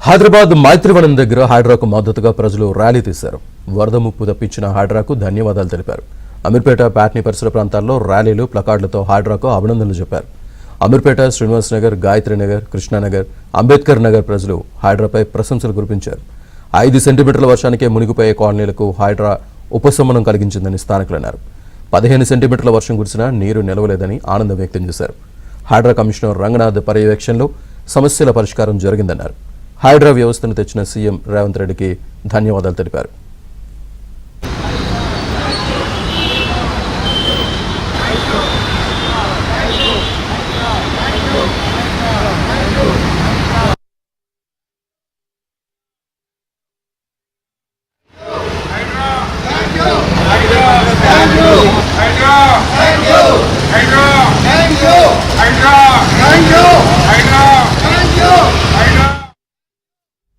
హైదరాబాద్ మైత్రివనం దగ్గర హైడ్రాకు మద్దతుగా ప్రజలు ర్యాలీ తీశారు. వరద ముప్పు తప్పించిన హైడ్రాకు ధన్యవాదాలు తెలిపారు. అమీర్పేట, ప్యాట్నీ పరిసర ప్రాంతాల్లో ర్యాలీలు, ప్లకార్డులతో హైడ్రాకు అభినందనలు చెప్పారు. అమీర్పేట, శ్రీనివాస్ నగర్, గాయత్రి నగర్, కృష్ణానగర్, అంబేద్కర్ నగర్ ప్రజలు హైడ్రాపై ప్రశంసలు కురిపించారు. 5 సెంటీమీటర్ల వర్షానికే మునిగిపోయే కాలనీలకు హైడ్రా ఉపశమనం కలిగించిందని స్థానికులు అన్నారు. 15 సెంటీమీటర్ల వర్షం కురిసినా నీరు నిలవలేదని ఆనందం వ్యక్తం చేశారు. హైడ్రా కమిషనర్ రంగనాథ్ పర్యవేక్షణలో సమస్యల పరిష్కారం జరిగిందన్నారు. హైడ్రా వ్యవస్థను తెచ్చిన సీఎం రేవంత్ రెడ్డికి ధన్యవాదాలు తెలిపారు.